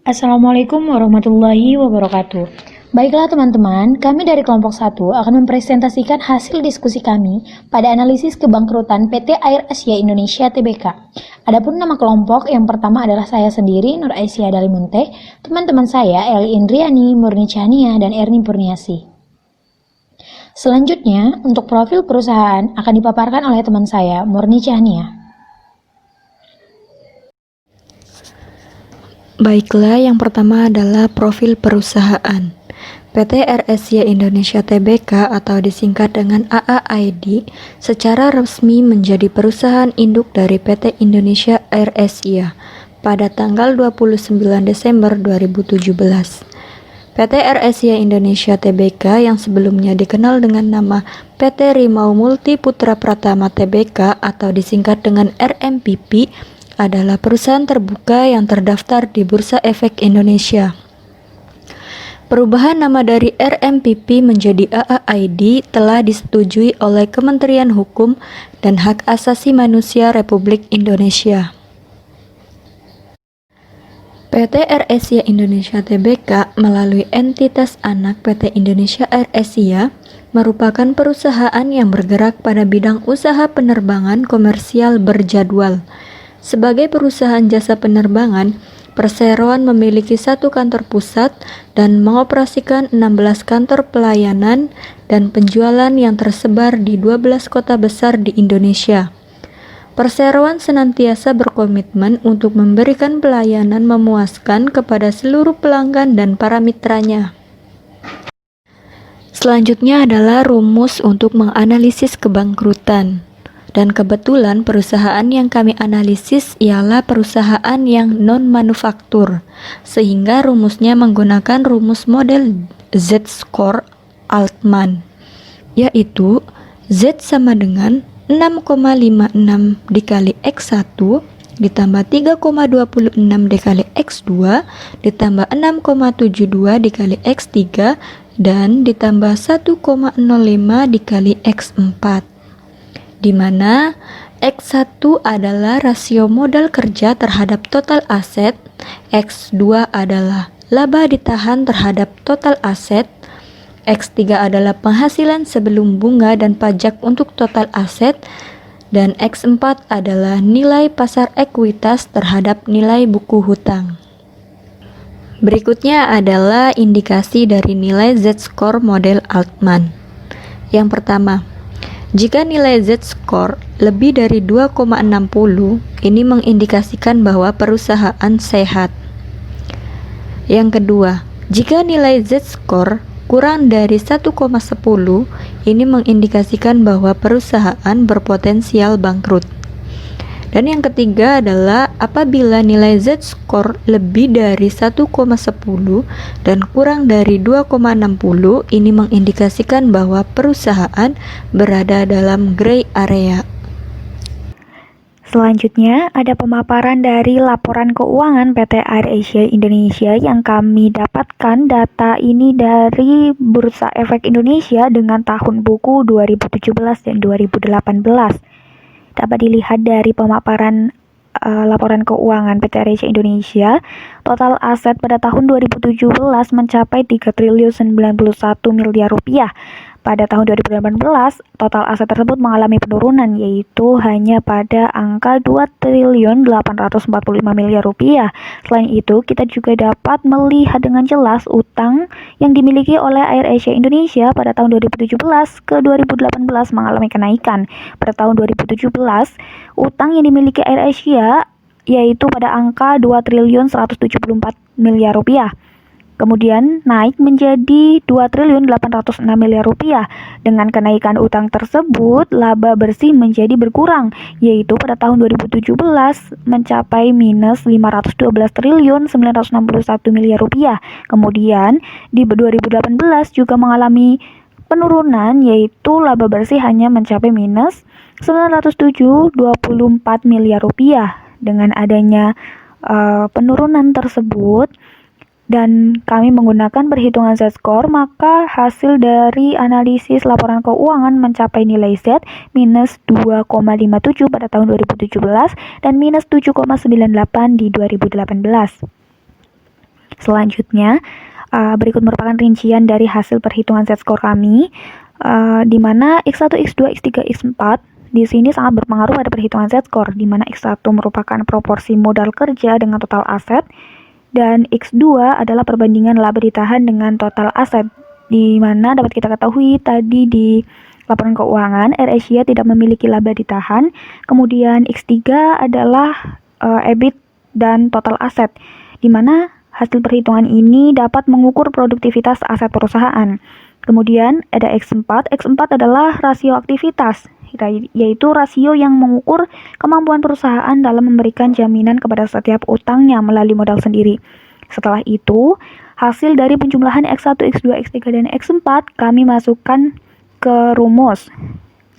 Assalamualaikum warahmatullahi wabarakatuh. Baiklah teman-teman, kami dari kelompok 1 akan mempresentasikan hasil diskusi kami pada analisis kebangkrutan PT Air Asia Indonesia Tbk. Adapun nama kelompok yang pertama adalah saya sendiri, Nur Aisyah Dalimunte, teman-teman saya Eli Indriani, Murni Chania, dan Erni Purniasi. Selanjutnya, untuk profil perusahaan akan dipaparkan oleh teman saya, Murni Chania. Baiklah, yang pertama adalah profil perusahaan. PT Air Asia Indonesia Tbk atau disingkat dengan AAID secara resmi menjadi perusahaan induk dari PT Indonesia Air Asia pada tanggal 29 Desember 2017. PT Air Asia Indonesia Tbk yang sebelumnya dikenal dengan nama PT Rimau Multi Putra Pratama Tbk atau disingkat dengan RMPP adalah perusahaan terbuka yang terdaftar di Bursa Efek Indonesia. Perubahan nama dari RMPP menjadi AAID telah disetujui oleh Kementerian Hukum dan Hak Asasi Manusia Republik Indonesia. PT Air Asia Indonesia Tbk melalui entitas anak PT Indonesia Air Asia merupakan perusahaan yang bergerak pada bidang usaha penerbangan komersial berjadwal. Sebagai perusahaan jasa penerbangan, perseroan memiliki 1 kantor pusat dan mengoperasikan 16 kantor pelayanan dan penjualan yang tersebar di 12 kota besar di Indonesia. Perseroan senantiasa berkomitmen untuk memberikan pelayanan memuaskan kepada seluruh pelanggan dan para mitranya. Selanjutnya adalah rumus untuk menganalisis kebangkrutan. Dan kebetulan perusahaan yang kami analisis ialah perusahaan yang non-manufaktur, sehingga rumusnya menggunakan rumus model Z-score Altman, yaitu Z sama dengan 6,56 dikali X1 ditambah 3,26 dikali X2 ditambah 6,72 dikali X3 dan ditambah 1,05 dikali X4. Di mana X1 adalah rasio modal kerja terhadap total aset, X2 adalah laba ditahan terhadap total aset, X3 adalah penghasilan sebelum bunga dan pajak untuk total aset, dan X4 adalah nilai pasar ekuitas terhadap nilai buku hutang. Berikutnya adalah indikasi dari nilai Z-score model Altman. Yang pertama, jika nilai Z-score lebih dari 2,60, ini mengindikasikan bahwa perusahaan sehat. Yang kedua, jika nilai Z-score kurang dari 1,10, ini mengindikasikan bahwa perusahaan berpotensial bangkrut. Dan yang ketiga adalah apabila nilai Z-score lebih dari 1,10 dan kurang dari 2,60, ini mengindikasikan bahwa perusahaan berada dalam gray area. Selanjutnya, ada pemaparan dari laporan keuangan PT Air Asia Indonesia yang kami dapatkan data ini dari Bursa Efek Indonesia dengan tahun buku 2017 dan 2018. Dapat dilihat dari pemaparan laporan keuangan PT Air Asia Indonesia, total aset pada tahun 2017 mencapai 3 triliun 91 miliar rupiah. Pada tahun 2018, total aset tersebut mengalami penurunan, yaitu hanya pada angka 2 triliun 845 miliar rupiah. Selain itu, kita juga dapat melihat dengan jelas utang yang dimiliki oleh Air Asia Indonesia pada tahun 2017 ke 2018 mengalami kenaikan. Pada tahun 2017, utang yang dimiliki Air Asia yaitu pada angka 2 triliun 174 miliar rupiah. Kemudian naik menjadi 2 triliun 806 miliar rupiah. Dengan kenaikan utang tersebut, laba bersih menjadi berkurang, yaitu pada tahun 2017 mencapai minus 512 triliun 961 miliar rupiah. Kemudian di 2018 juga mengalami penurunan, yaitu laba bersih hanya mencapai minus 924 miliar rupiah. Dengan adanya penurunan tersebut, dan kami menggunakan perhitungan Z-score, maka hasil dari analisis laporan keuangan mencapai nilai Z minus 2,57 pada tahun 2017 dan minus 7,98 di 2018. Selanjutnya, berikut merupakan rincian dari hasil perhitungan Z-score kami, di mana X1, X2, X3, X4 di sini sangat berpengaruh pada perhitungan Z-score, di mana X1 merupakan proporsi modal kerja dengan total aset, dan X2 adalah perbandingan laba ditahan dengan total aset, di mana dapat kita ketahui tadi di laporan keuangan, AirAsia tidak memiliki laba ditahan, kemudian X3 adalah EBIT dan total aset, di mana hasil perhitungan ini dapat mengukur produktivitas aset perusahaan. Kemudian ada X4. X4 adalah rasio aktivitas, yaitu rasio yang mengukur kemampuan perusahaan dalam memberikan jaminan kepada setiap utangnya melalui modal sendiri. Setelah itu, hasil dari penjumlahan X1, X2, X3, dan X4 kami masukkan ke rumus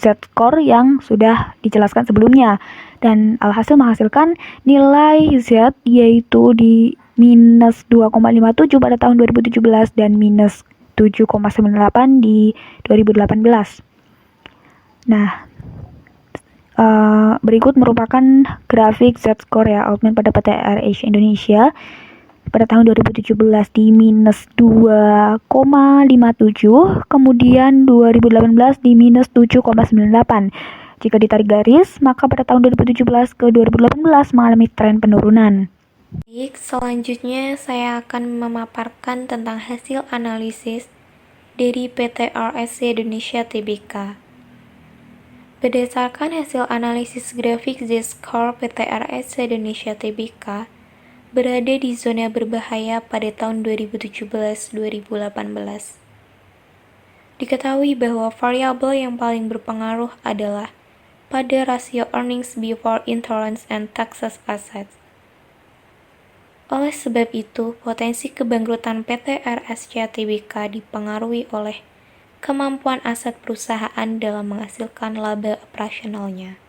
Z-score yang sudah dijelaskan sebelumnya, dan alhasil menghasilkan nilai Z yaitu di minus 2,57 pada tahun 2017 dan minus 7,98 di 2018. Nah, berikut merupakan grafik Z-score ya, output pada PT AirAsia Indonesia pada tahun 2017 di minus 2,57, kemudian 2018 di minus 7,98. Jika ditarik garis, maka pada tahun 2017 ke 2018 mengalami tren penurunan. Baik, selanjutnya saya akan memaparkan tentang hasil analisis dari PT RSC Indonesia Tbk. Berdasarkan hasil analisis grafik Z-score PT RSC Indonesia Tbk berada di zona berbahaya pada tahun 2017-2018. Diketahui bahwa variabel yang paling berpengaruh adalah pada rasio earnings before interest and taxes assets. Oleh sebab itu, potensi kebangkrutan PT RSC Tbk dipengaruhi oleh kemampuan aset perusahaan dalam menghasilkan laba operasionalnya.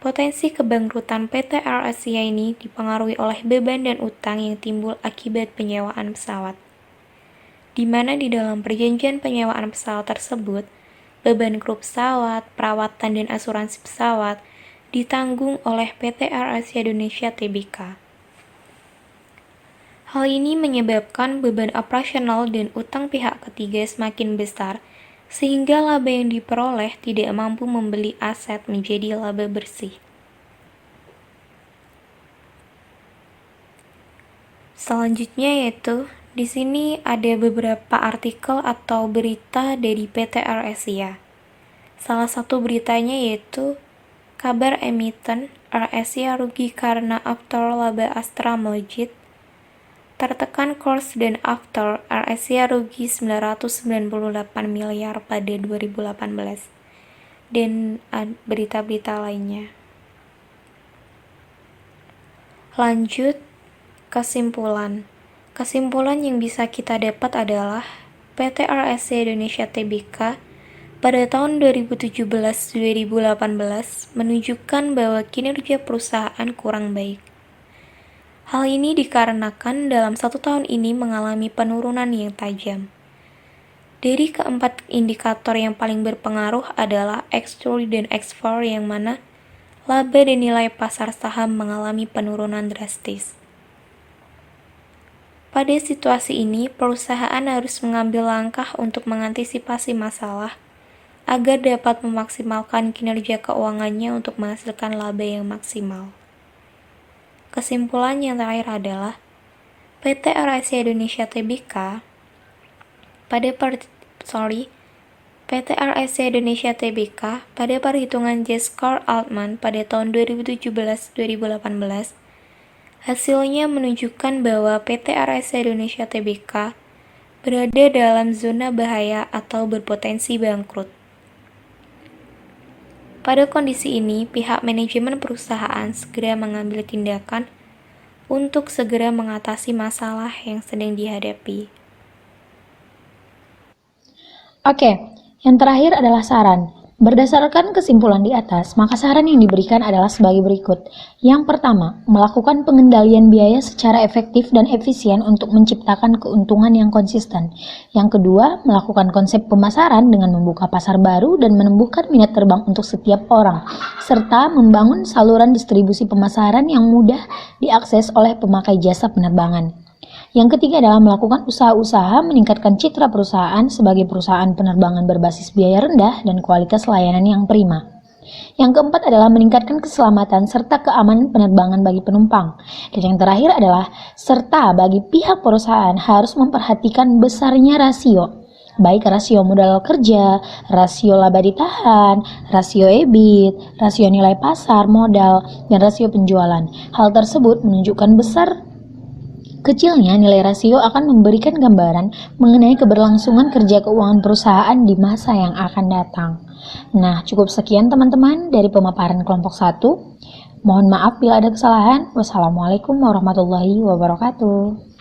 Potensi kebangkrutan PT RSC ini dipengaruhi oleh beban dan utang yang timbul akibat penyewaan pesawat, di mana di dalam perjanjian penyewaan pesawat tersebut, beban kru pesawat, perawatan dan asuransi pesawat ditanggung oleh PT RSC Indonesia Tbk. Hal ini menyebabkan beban operasional dan utang pihak ketiga semakin besar, sehingga laba yang diperoleh tidak mampu membeli aset menjadi laba bersih. Selanjutnya yaitu, di sini ada beberapa artikel atau berita dari PT AirAsia. Salah satu beritanya yaitu, kabar emiten AirAsia rugi karena after laba Astra melejit, tertekan kurs dan after AirAsia rugi 998 miliar pada 2018, dan berita-berita lainnya. Lanjut, kesimpulan. Kesimpulan yang bisa kita dapat adalah PT RSC Indonesia Tbk pada tahun 2017-2018 menunjukkan bahwa kinerja perusahaan kurang baik. Hal ini dikarenakan dalam 1 tahun ini mengalami penurunan yang tajam. Dari keempat indikator yang paling berpengaruh adalah X3 dan X4 yang mana laba dan nilai pasar saham mengalami penurunan drastis. Pada situasi ini, perusahaan harus mengambil langkah untuk mengantisipasi masalah agar dapat memaksimalkan kinerja keuangannya untuk menghasilkan laba yang maksimal. Kesimpulan yang terakhir adalah PT AirAsia Indonesia Tbk PT AirAsia Indonesia Tbk pada perhitungan Z-score Altman pada tahun 2017-2018 hasilnya menunjukkan bahwa PT AirAsia Indonesia Tbk berada dalam zona bahaya atau berpotensi bangkrut. Pada kondisi ini, pihak manajemen perusahaan segera mengambil tindakan untuk segera mengatasi masalah yang sedang dihadapi. Oke, yang terakhir adalah saran. Berdasarkan kesimpulan di atas, maka saran yang diberikan adalah sebagai berikut. Yang pertama, melakukan pengendalian biaya secara efektif dan efisien untuk menciptakan keuntungan yang konsisten. Yang kedua, melakukan konsep pemasaran dengan membuka pasar baru dan menumbuhkan minat terbang untuk setiap orang, serta membangun saluran distribusi pemasaran yang mudah diakses oleh pemakai jasa penerbangan. Yang ketiga adalah melakukan usaha-usaha meningkatkan citra perusahaan sebagai perusahaan penerbangan berbasis biaya rendah dan kualitas layanan yang prima. Yang keempat adalah meningkatkan keselamatan serta keamanan penerbangan bagi penumpang. Dan yang terakhir adalah serta bagi pihak perusahaan harus memperhatikan besarnya rasio, baik rasio modal kerja, rasio laba ditahan, rasio EBIT, rasio nilai pasar modal, dan rasio penjualan. Hal tersebut menunjukkan kecilnya nilai rasio akan memberikan gambaran mengenai keberlangsungan kerja keuangan perusahaan di masa yang akan datang. Nah, cukup sekian teman-teman dari pemaparan kelompok 1. Mohon maaf bila ada kesalahan. Wassalamualaikum warahmatullahi wabarakatuh.